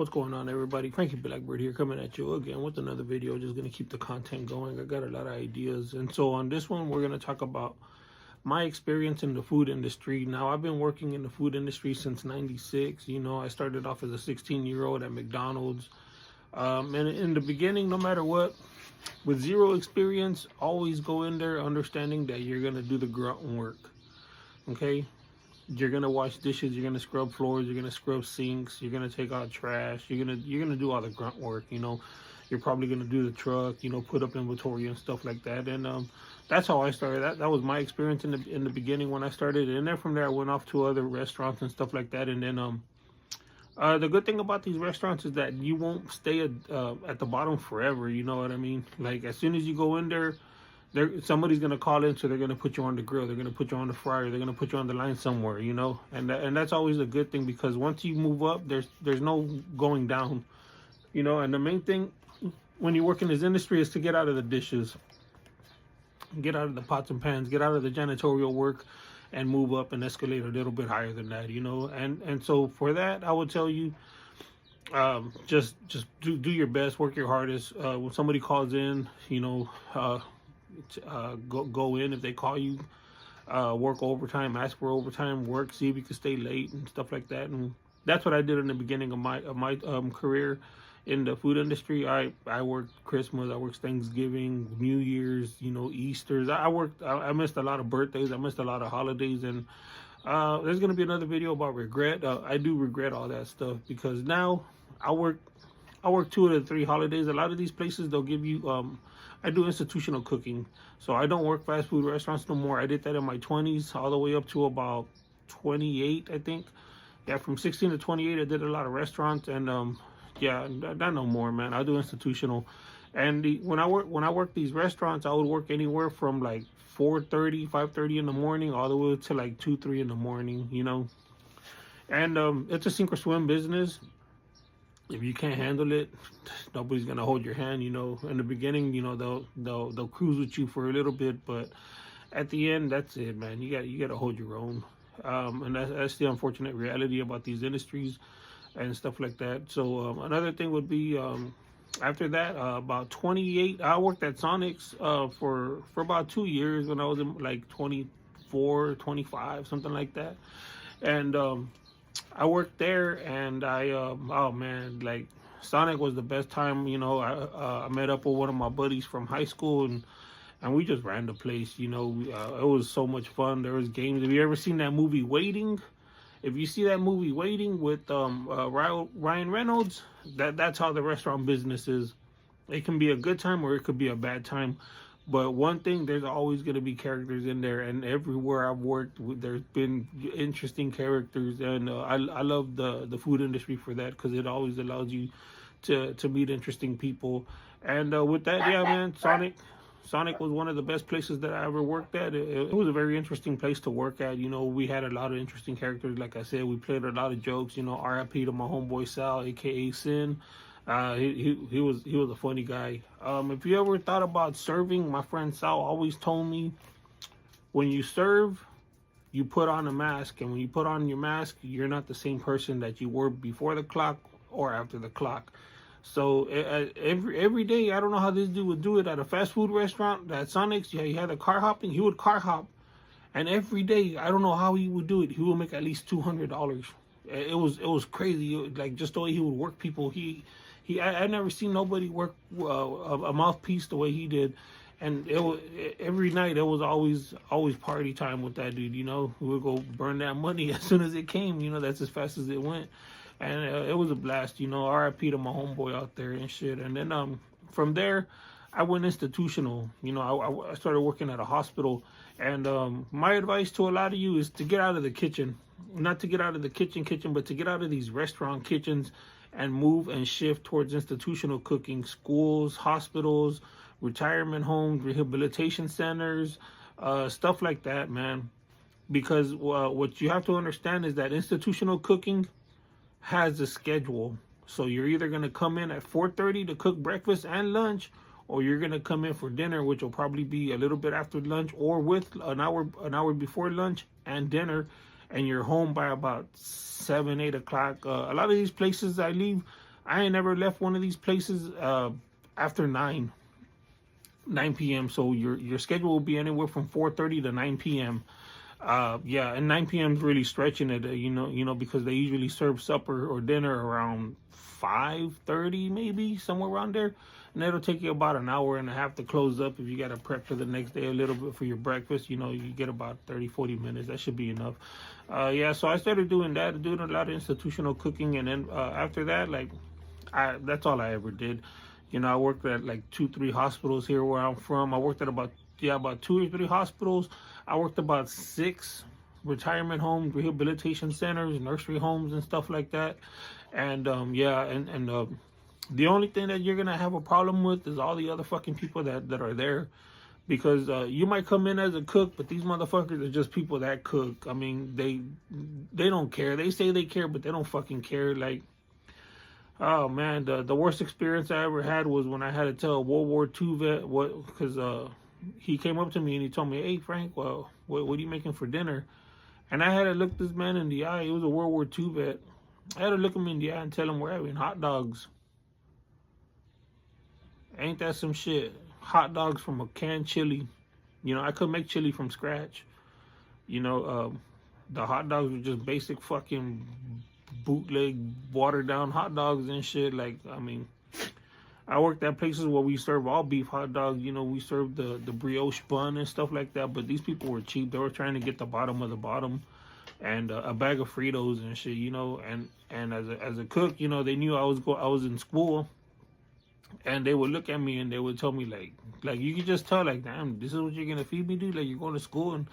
What's going on, everybody? Frankie Blackbird here, coming at you again with another video. Just going to keep the content going. I got a lot of ideas. And so on this one, we're going to talk about my experience in the food industry. Now, I've been working in the food industry since 96. You know, I started off as a 16-year-old at McDonald's. And in the beginning, no matter what, with zero experience, always go in there understanding that you're going to do the grunt work. Okay? You're gonna wash dishes, you're gonna scrub floors, you're gonna scrub sinks, you're gonna take out trash, you're gonna do all the grunt work. You know, you're probably gonna do the truck, you know, put up inventory and stuff like that. And that's how I started. That was my experience in the beginning when I started. And then from there I went off to other restaurants and stuff like that. And then the good thing about these restaurants is that you won't stay at the bottom forever. You know what I mean? Like, as soon as you go in there, somebody's gonna call in, so they're gonna put you on the grill, they're gonna put you on the fryer, they're gonna put you on the line somewhere, you know. And that's always a good thing, because once you move up, there's no going down, you know. And the main thing when you work in this industry is to get out of the dishes, get out of the pots and pans, get out of the janitorial work, and move up and escalate a little bit higher than that, you know. And so for that, I would tell you, just do your best, work your hardest. When somebody calls in, you know, go in. If they call you, work overtime, ask for overtime, work, see if you can stay late and stuff like that. And that's what I did in the beginning of my career in the food industry. I worked Christmas, I worked Thanksgiving, New Year's, you know, Easter's. I missed a lot of birthdays, I missed a lot of holidays. And there's gonna be another video about regret. I do regret all that stuff, because now I work 2 of the 3 holidays. A lot of these places, they'll give you I do institutional cooking, so I don't work fast food restaurants no more. I did that in my 20s all the way up to about 28, I think. Yeah, from 16 to 28, I did a lot of restaurants. And yeah, not no more, man. I do institutional. And when I work these restaurants, I would work anywhere from like 4:30, 5:30 in the morning, all the way to like 2, 3 in the morning, you know. And it's a sink or swim business. If you can't handle it, nobody's gonna hold your hand. You know, in the beginning, you know, they'll cruise with you for a little bit, but at the end, that's it, man. You gotta hold your own. And that's the unfortunate reality about these industries and stuff like that. So another thing would be, after that, about 28, I worked at Sonic's for about 2 years, when I was in like 24, 25, something like that. And I worked there, and oh man, like, Sonic was the best time. You know, I met up with one of my buddies from high school, and we just ran the place. You know, it was so much fun. There was games. Have you ever seen that movie Waiting? If you see that movie Waiting with Ryan Reynolds, that's how the restaurant business is. It can be a good time or it could be a bad time. But one thing, there's always going to be characters in there, and everywhere I've worked, there's been interesting characters. And I love the food industry for that, because it always allows you to meet interesting people. And with that, yeah, man, Sonic was one of the best places that I ever worked at. It was a very interesting place to work at. You know, we had a lot of interesting characters. Like I said, we played a lot of jokes. You know, R.I.P. to my homeboy Sal, aka Sin. He was a funny guy. If you ever thought about serving, my friend Sal always told me, when you serve, you put on a mask, and when you put on your mask, you're not the same person that you were before the clock or after the clock. So every day, I don't know how this dude would do it at a fast food restaurant. At Sonic's, yeah, he had a car hopping. He would car hop, and every day, I don't know how he would do it. He would make at least $200. It was crazy. Like, just the way he would work people. I never seen nobody work a mouthpiece the way he did. And every night, it was always party time with that dude. You know, we would go burn that money as soon as it came. You know, that's as fast as it went. And it was a blast. You know, R.I.P. to my homeboy out there and shit. And then from there, I went institutional. You know, I started working at a hospital. And my advice to a lot of you is to get out of the kitchen. Not to get out of the kitchen, but to get out of these restaurant kitchens and move and shift towards institutional cooking. Schools, hospitals, retirement homes, rehabilitation centers, stuff like that, man. Because what you have to understand is that institutional cooking has a schedule. So you're either going to come in at 4:30 to cook breakfast and lunch, or you're going to come in for dinner, which will probably be a little bit after lunch, or with an hour before lunch and dinner. And you're home by about 7, 8 o'clock. A lot of these places I leave, I ain't never left one of these places after 9 p.m. So your schedule will be anywhere from 4:30 to 9 p.m. Yeah, and 9 p.m. is really stretching it, because they usually serve supper or dinner around 5:30, maybe somewhere around there, and it'll take you about an hour and a half to close up. If you got to prep for the next day a little bit for your breakfast, you get about 30-40 minutes. That should be enough. Yeah, so I started doing that, doing a lot of institutional cooking, and then after that, like, that's all I ever did. I worked at like 2-3 hospitals here where I'm from. I worked at about 2 or 3 hospitals. I worked about 6 retirement homes, rehabilitation centers, nursery homes, and stuff like that. And the only thing that you're gonna have a problem with is all the other fucking people that are there, because you might come in as a cook, but these motherfuckers are just people that cook. I mean, they don't care. They say they care, but they don't fucking care. Like, oh man, the worst experience I ever had was when I had to tell a World War II vet because he came up to me and he told me, "Hey Frank, well, what are you making for dinner?" And I had to look this man in the eye. He was a World War II vet. I had to look him in the eye and tell him we're having hot dogs. Ain't that some shit? Hot dogs from a canned chili. I could make chili from scratch. The hot dogs were just basic fucking bootleg, watered down hot dogs and shit. Like, I mean, I worked at places where we serve all beef hot dogs. We served the brioche bun and stuff like that. But these people were cheap. They were trying to get the bottom of the bottom, and a bag of Fritos and shit. And as a cook, they knew I was in school, and they would look at me and they would tell me like you could just tell, like, damn, this is what you're gonna feed me, dude. Like, you're going to school and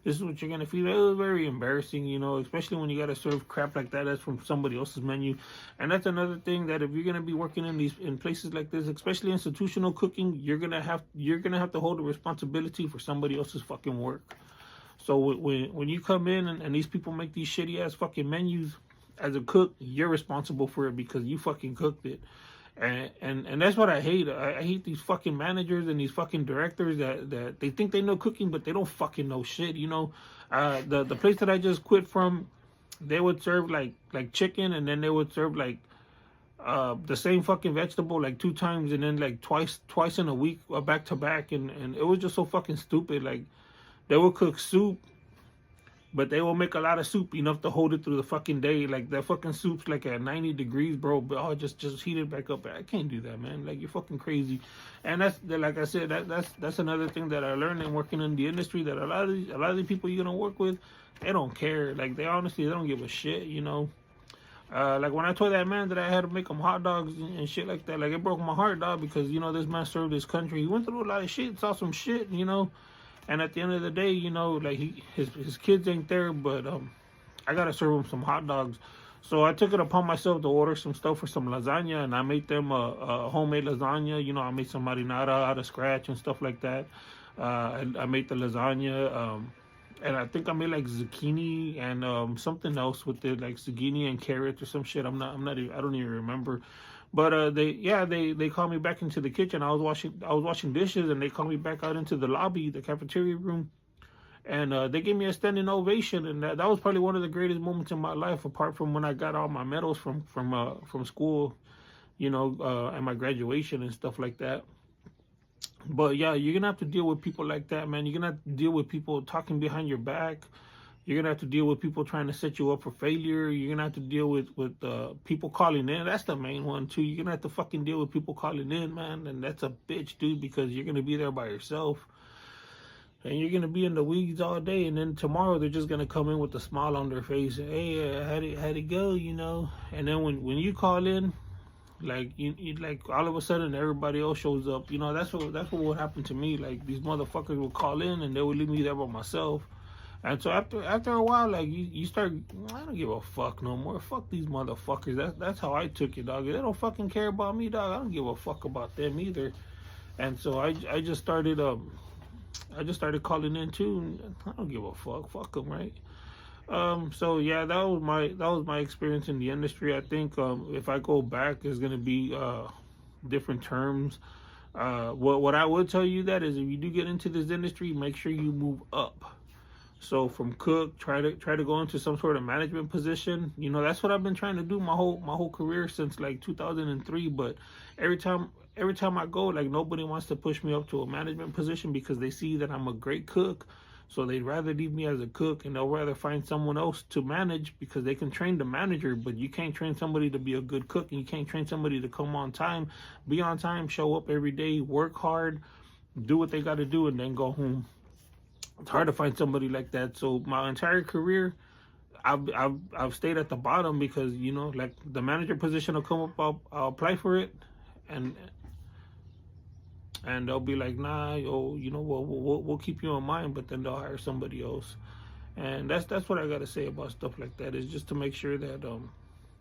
this is what you're gonna feed me. It was very embarrassing, especially when you gotta serve crap like that that's from somebody else's menu. And that's another thing, that if you're gonna be working in places like this, especially institutional cooking, you're gonna have to hold the responsibility for somebody else's fucking work. So when you come in and these people make these shitty ass fucking menus, as a cook, you're responsible for it because you fucking cooked it. And that's what I hate. I hate these fucking managers and these fucking directors that they think they know cooking, but they don't fucking know shit. The place that I just quit from, they would serve like chicken, and then they would serve like the same fucking vegetable like 2 times, and then like twice in a week, back to back, and it was just so fucking stupid. Like, they would cook soup, but they will make a lot of soup, enough to hold it through the fucking day. Like, that fucking soup's like at 90 degrees, bro. But just heat it back up. I can't do that, man. Like, you're fucking crazy. And that's, like I said, that's another thing that I learned in working in the industry, that a lot of the people you're gonna work with, they don't care. Like, they don't give a shit. Like, when I told that man that I had to make him hot dogs and shit like that, like, it broke my heart, dog, because this man served his country. He went through a lot of shit, saw some shit, And at the end of the day, like, his kids ain't there, but I gotta serve him some hot dogs. So I took it upon myself to order some stuff for some lasagna, and I made them a homemade lasagna. I made some marinara out of scratch and stuff like that. I made the lasagna, and I think I made like zucchini and something else with it, like zucchini and carrots or some shit. I don't even remember. But they called me back into the kitchen. I was washing dishes, and they called me back out into the lobby, the cafeteria room, and they gave me a standing ovation. And that was probably one of the greatest moments in my life, apart from when I got all my medals from school, and my graduation and stuff like that. But yeah, you're gonna have to deal with people like that, man. You're gonna have to deal with people talking behind your back. You're going to have to deal with people trying to set you up for failure. You're going to have to deal with people calling in. That's the main one, too. You're going to have to fucking deal with people calling in, man. And that's a bitch, dude, because you're going to be there by yourself. And you're going to be in the weeds all day. And then tomorrow they're just going to come in with a smile on their face. Hey, how'd it go, And then when you call in, like, you like, all of a sudden everybody else shows up. That's what would happen to me. Like, these motherfuckers would call in and they would leave me there by myself. And so after a while, like, you start, I don't give a fuck no more. Fuck these motherfuckers. That's how I took it, dog. They don't fucking care about me, dog. I don't give a fuck about them either. And so I just started calling in too. And I don't give a fuck. Fuck them, right? So yeah, that was my experience in the industry. I think if I go back, there's gonna be different terms. What I would tell you that is, if you do get into this industry, make sure you move up. So from cook, try to go into some sort of management position. You know, that's what I've been trying to do my whole career since like 2003. But every time every time I go, like nobody wants to push me up to a management position because they see that I'm a great cook. So they'd rather leave me as a cook, and they'll rather find someone else to manage because they can train the manager, but you can't train somebody to be a good cook, and you can't train somebody to come on time, be on time, show up every day, work hard, do what they got to do, and then go home. It's hard to find somebody like that. So my entire career, I've stayed at the bottom because, you know, like the manager position will come up, I'll apply for it, and they'll be like, nah, oh, you know, we'll keep you in mind, but then they'll hire somebody else. And that's what I gotta say about stuff like that, is just to make sure that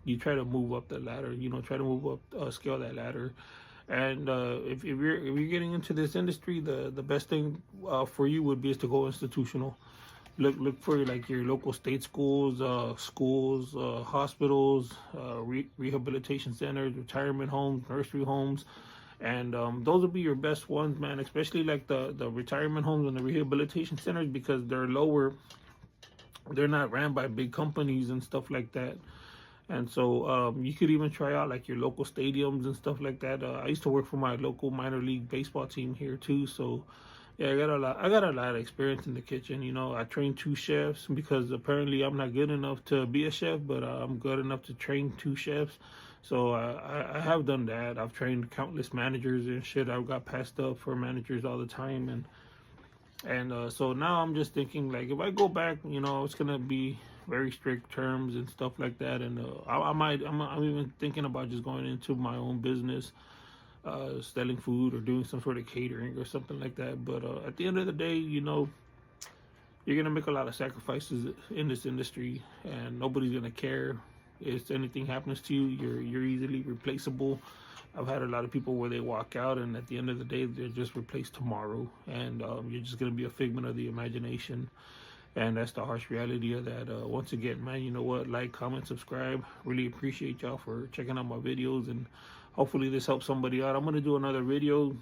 you try to move up the ladder, you know, try to move up, scale that ladder. And if you're getting into this industry, the best thing for you would be is to go institutional. Look for like your local state schools, hospitals, rehabilitation centers, retirement homes, nursery homes, and those will be your best ones, man. Especially like the retirement homes and the rehabilitation centers, because they're lower, they're not ran by big companies and stuff like that. And so you could even try out like your local stadiums and stuff like that. I used to work for my local minor league baseball team here too, so yeah, I got a lot of experience in the kitchen. You know, I trained 2 chefs because apparently I'm not good enough to be a chef, but I'm good enough to train 2 chefs. So I have done that. I've trained countless managers and shit. I've got passed up for managers all the time, and so now I'm just thinking, like, if I go back, you know, it's gonna be very strict terms and stuff like that. And I'm even thinking about just going into my own business, selling food or doing some sort of catering or something like that. But at the end of the day, you know, you're gonna make a lot of sacrifices in this industry, and nobody's gonna care if anything happens to you. You're easily replaceable. I've had a lot of people where they walk out, and at the end of the day, they're just replaced tomorrow, and you're just gonna be a figment of the imagination. And that's the harsh reality of that. Once again, man, you know what? Like, comment, subscribe. Really appreciate y'all for checking out my videos, and hopefully this helps somebody out. I'm gonna do another video.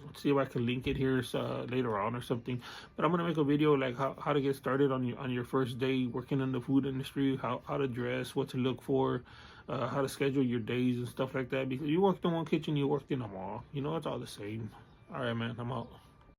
Let's see if I can link it here later on or something. But I'm gonna make a video like how to get started on your first day working in the food industry, how to dress, what to look for, how to schedule your days and stuff like that. Because you worked in one kitchen, you worked in them all. You know, it's all the same. All right, man. I'm out.